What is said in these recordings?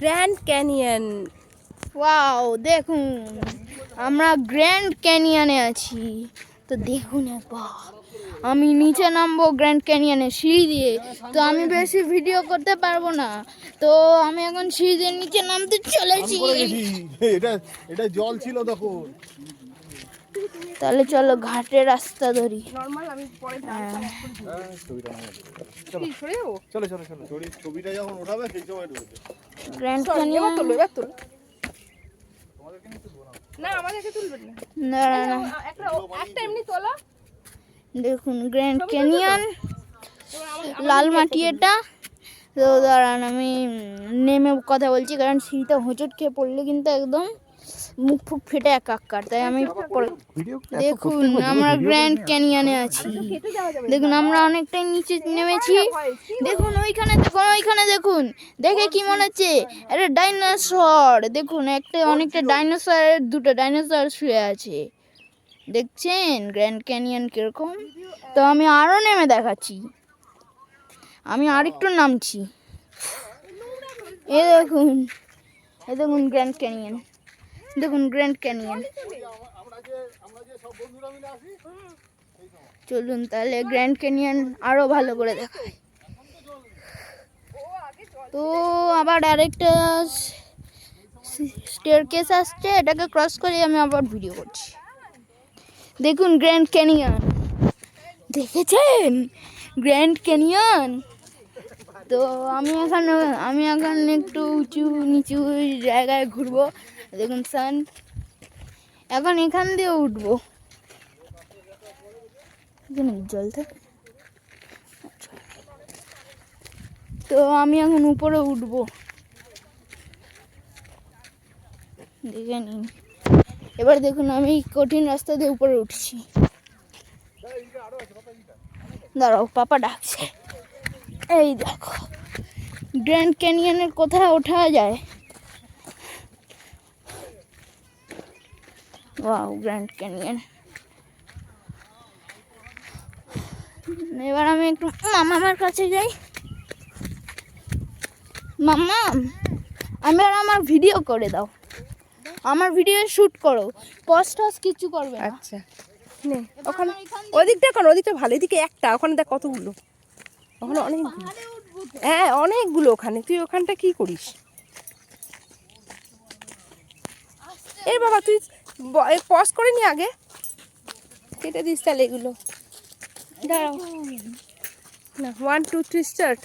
Grand canyon. Wow, দেখুন আমরা grand ক্যানিয়নে আছি। তো দেখুন একবার, আমি নিচে নামবো গ্র্যান্ড ক্যানিয়নে সিঁড়ি দিয়ে। তো আমি বেশি ভিডিও করতে পারবো না, তো আমি এখন সিঁড়ি দিয়ে নিচে নামতে চলেছি। এটা এটা জল ছিল তখন। তাহলে চলো ঘাটের রাস্তা ধরি। নরমাল আমি পরে চলো চলো চলো ছবিটা যখন ওঠাবে সেই সময় ঢুকবে। Grand canyon. না আমাদেরকে তুলবেন না। না না, একটা এমনি তোলা। দেখুন গ্র্যান্ড ক্যানিয়ন, লাল মাটি এটা। তো দাঁড়ান আমি নেমে কথা বলছি, কারণ সিঁড়িতে হোঁচট খেয়ে পড়লে কিন্তু একদম মুখ ফুক ফেটে একাকার। তাই আমি দেখুন আমরা গ্র্যান্ড ক্যানিয়নে আছি। দেখুন আমরা অনেকটাই নিচে নেমেছি। দেখুন ওইখানে দেখুন, ওইখানে দেখুন, দেখে কি মনে হচ্ছে একটা ডাইনোসর। দেখুন একটা অনেকটা ডাইনোসরের, দুটো ডাইনোসর শুয়ে আছে। দেখছেন গ্র্যান্ড ক্যানিয়ন কিরকম? তো আমি আরও নেমে দেখাচ্ছি, আমি আরেকটু নামছি। এ দেখুন, এ দেখুন গ্র্যান্ড ক্যানিয়ন, দেখুন গ্র্যান্ড ক্যানিয়ন। চলুন তাহলে গ্র্যান্ড ক্যানিয়ন আরও ভালো করে দেখায়। তো আবার আরেকটা স্টেয়ারকেস আসছে, এটাকে ক্রস করে আমি আবার ভিডিও করছি। দেখুন গ্র্যান্ড ক্যানিয়ন, দেখেছেন গ্র্যান্ড ক্যানিয়ন? তো আমি এখন একটু উঁচু নিচু জায়গায় ঘুরবো। দেখুন সান, এখন এখান দিয়ে উঠবো। জল থাকে, তো আমি এখন উপরে উঠবো। দেখে নিন এবার, দেখুন আমি কঠিন রাস্তা দিয়ে উপরে উঠছি। দাঁড়াও, পাপা ডাকছে। এই দেখো গ্র্যান্ড ক্যানিয়নের কোথায় ওঠা যায়। Wow, grand canyon. এবার আমি একটু মামার কাছে যাই। মামা, আমার ভিডিও করে দাও, আমার ভিডিও শুট করো, পোস্ট কিছু করবে না। আচ্ছা নে ওখানে, ওদিকটা কোন, ওদিকটা ভালো, এদিকে একটা, ওখানে দেখ কতগুলো, ওখানে অনেকগুলো। হ্যাঁ অনেকগুলো ওখানে, তুই ওখানটা কি করিস? এর বাবা তুই পজ করে নি আগে, কেটে দিস তাহলে এগুলো। দাঁড়াও না, 1 2 3 স্টার্ট।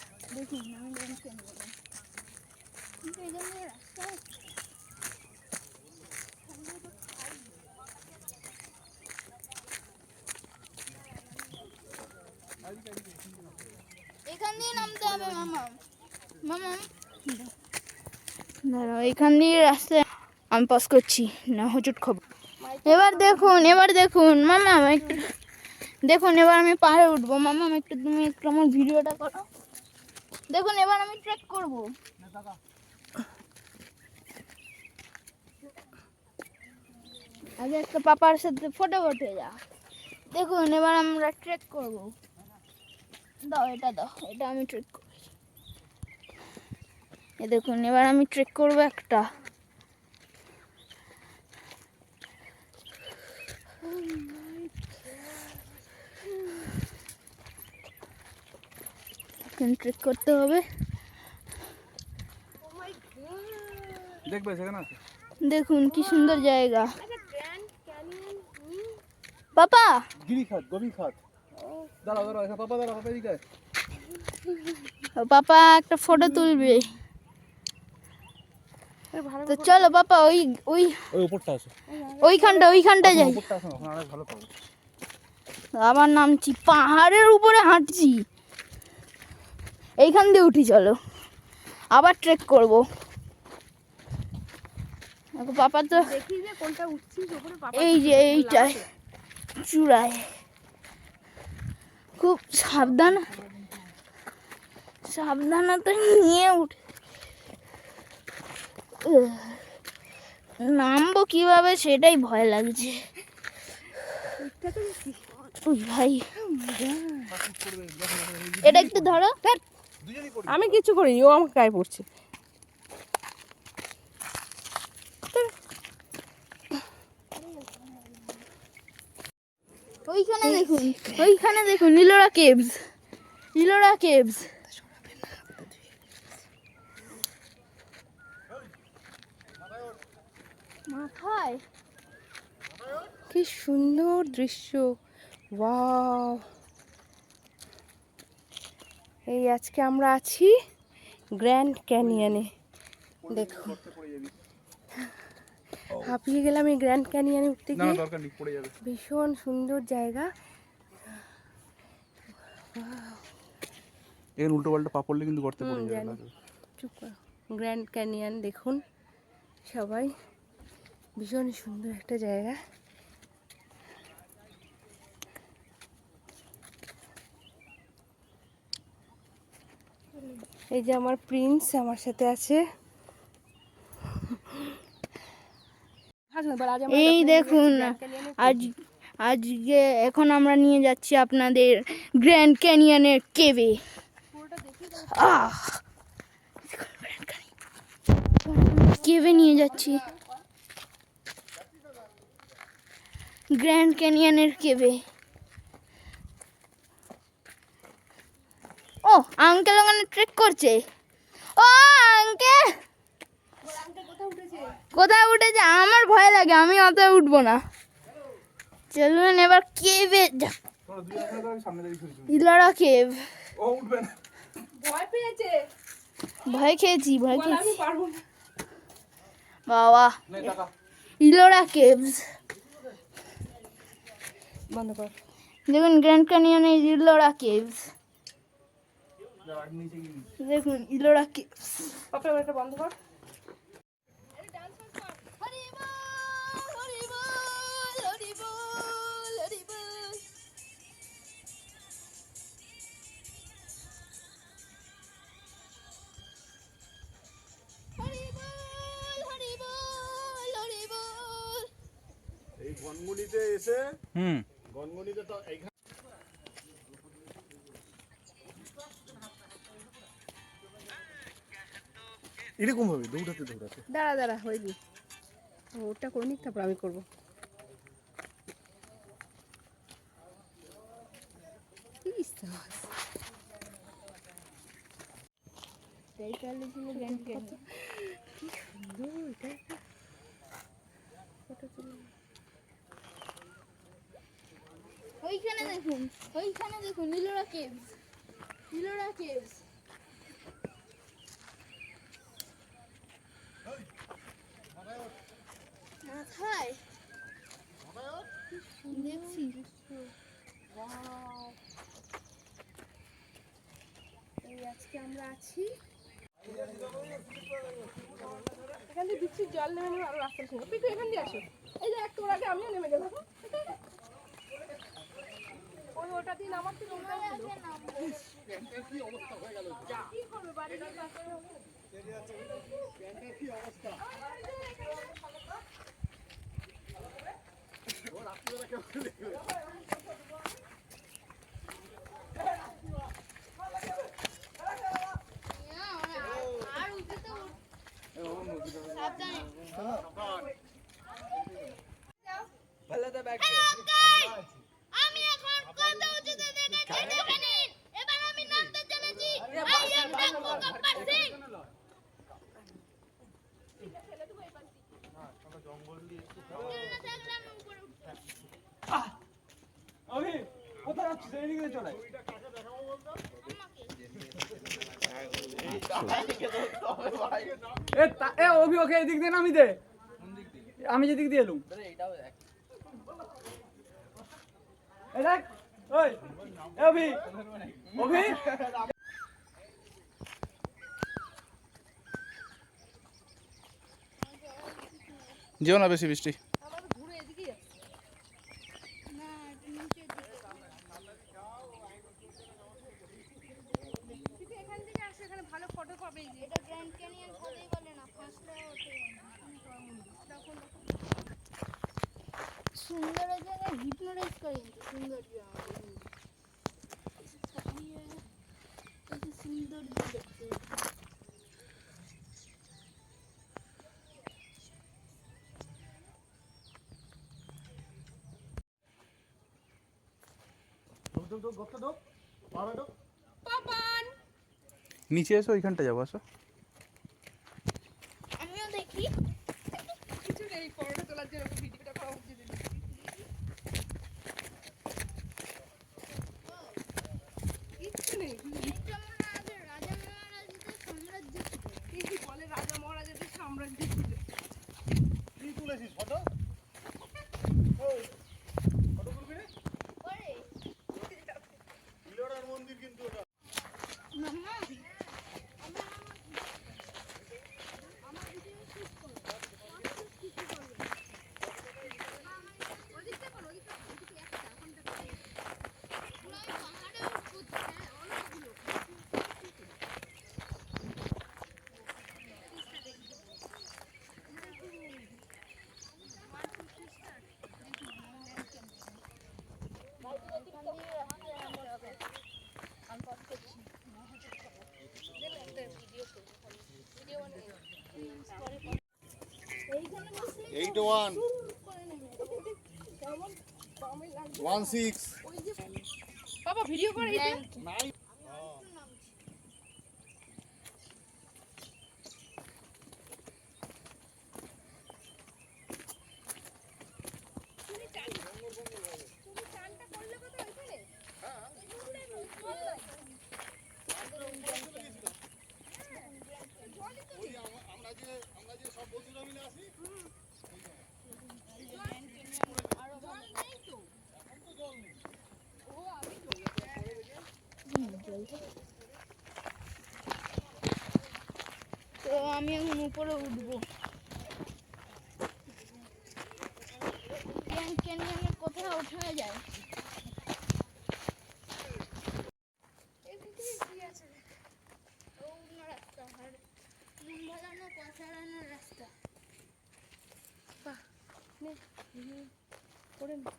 এখান দিয়ে নামতে হবে মামা। মামা দাঁড়াও, এখান দিয়ে রাস্তায় আমি পাস করছি না, হোঁচট খাবো। এবার দেখুন মামা একটু দেখুন, এবার আমি পাহাড়ে উঠবো। মামা তুমি একটু আমার ভিডিওটা করো। দেখুন এবার আমি ট্রেক করব। আগে একটা পাপার সাথে ফটো উঠে যা। দেখুন এবার আমরা ট্রেক করব। দাও, এটা আমি ট্রেক করি। এ দেখুন এবার আমি ট্রেক করব একটা। ট্রেক করতে হবে। দেখুন কি সুন্দর জায়গা। পাপা গিরিখাত, গভীরখাত। দাঁড়াও দাঁড়াও, পাপা দাঁড়াও, পাপা এদিকে আয়। পাপা একটা ফটো তুলবে। তো চলো পাপা, ওই ওই ওই উপরটা আছে, ওইখানটা যাই। উপরটা আছে, ওখানে অনেক ভালো পাবো। আবার নামছি, পাহাড়ের উপরে হাঁটছি। এইখান দিয়ে উঠি, চলো আবার ট্রেক করব। পাপা তো দেখি যে কোনটা উঠছিস উপরে, পাপা এই যে এইটায় চূড়ায়, খুব সাবধানতা নিয়ে উঠে। নামবো কিভাবে সেটাই ভয় লাগছে। ওই ভাই, এটা একটু ধরো। আমি কিছু করিনি, ও আমার গায়ে পড়ছে। ওইখানে দেখুন, ওইখানে দেখুন ইলোরা কেভস, ইলোরা কেভস। মাথায় কি সুন্দর দৃশ্য, ওয়াও। এই আজকে আমরা আছি গ্র্যান্ড ক্যানিয়নে। দেখো হাঁপিয়ে গেলাম এই গ্র্যান্ড ক্যানিয়নে উঠতে না গিয়ে। দরকার নেই, পড়ে যাবে। ভীষণ সুন্দর জায়গা। এর উল্টো পাল্টা পা পড়লে কিন্তু গর্তে পড়ে যাবে। জানি। চুপ করো। গ্র্যান্ড ক্যানিয়ন দেখুন সবাই, ভীষণ সুন্দর একটা জায়গা। এই যে আমার প্রিন্স আমার সাথে আছে। এই দেখুন, আজ আজকে এখন আমরা নিয়ে যাচ্ছি আপনাদের গ্র্যান্ড ক্যানিয়নের কেভে। কেভে নিয়ে যাচ্ছি, গ্র্যান্ড ক্যানিয়নের কেভে। ও আঙ্কেল ওখানে ট্রেক করছে। ও আঙ্কেল কোথায় উঠেছে? আমার ভয় লাগে, আমি অত উঠবো না। চলুন এবার কেভে যা। তোমরা দুই জনে সামনে দাঁড়িয়ে শুনছো। ইলোরা কেভ। ও উঠবে না। ভয় পেয়েছে, ভয় খেয়েছি, ভয় বলে আমি খেয়েছি পারবো না। বাবা। নে টাকা। ইলোরা কেভস বন্ধ কর। দেখুন, গ্র্যান্ড ক্যানিয়নের ইলোরা কেভস যাও আর নিচে গিয়ে। দেখুন, ইলোরা কেভস। পাপা এটা বন্ধ কর। এই গনগনিতে এসে হুম। গনগনিতে তো এইখানে এরকম ভাবে দৌড়াতে দৌড়াতে দাঁড়া দাঁড়া হয়নি, ওটা করে নিক তারপর আমি করবো। ওইখানে দেখুন, ওইখানে দেখুন ইলোরা কেভস, ইলোরা কেভস। মাথায় দেখছি। এই আজকে আমরা আছি এখান দিয়ে বৃষ্টির জল নেমে নেমে আরো রাস্তার সঙ্গে। পিকু এখান দিয়ে আসো, এই যে একটু আগে আমিও নেমে গেলাম। ওই ওটা দিন আমার তো কি করবে বাড়ির পাশে আমি এখন কত উঁচুতে দেখেছি দেখে নিন। এবার আমি নামতে চলেছি। I am Gabbar Singh. আমি কোথায় যাচ্ছিস? এইদিকে চলে। এ অভি ওকে এদিক দিয়ে নামি দে। আমি যেদিক দিয়ে এলুম। এ দেখ, ওই এ অভি, অভি যেও না বেশি বৃষ্টি। এখান থেকে আসো, এখানে ভালো ফটো পাবে। এটা গ্র্যান্ড ক্যানিয়ন বলেই বলে না, ফাঁসলে ওঠে। সুন্দর জায়গায় হিপনোটাইজ করে সুন্দর সুন্দর দেখতে। ঢোক ঢোক গর্ত ঢোক পাহাড়ে ঢোক। পাপান নিচে এসো, ওইখানটা যাবো, আসো। আমিও দেখি। কিছু নেই, ফটো তোলার জন্য ভিডিওটা করা হচ্ছে। কিচ্ছু নেই। এটা মনে হয় আগে রাজা মহারাজদের সাম্রাজ্য ছিল। কি বলে রাজা মহারাজাদের সাম্রাজ্য ছিল। কি তুলেছিস ফটো? ফটো তুলবি রে? পরে ইলোরার মন্দির কিন্তু ওটা। মাম্মা এইটা 16 বাবা ভিডিও করে এটা। আমরা যে সব বন্ধুরা মিলে আসি। তো আমি এখন উপরে উঠবো। গ্র্যান্ড ক্যানিয়নে কোথায় ওঠা যায়? অন্য রাস্তা, আর নুন ভালানো পচাড়ানোর রাস্তা। নে, করে নে।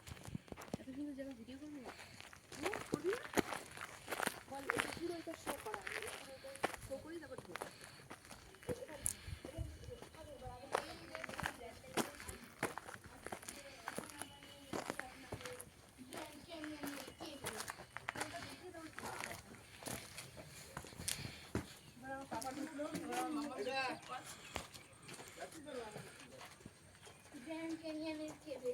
এত সুন্দর জায়গা ভিডিও করবি না? করবি না? বল এটা পুরো এটা শো করা। শো করি তারপর ঢোক। গ্র্যান্ড ক্যানিয়নের কেবে।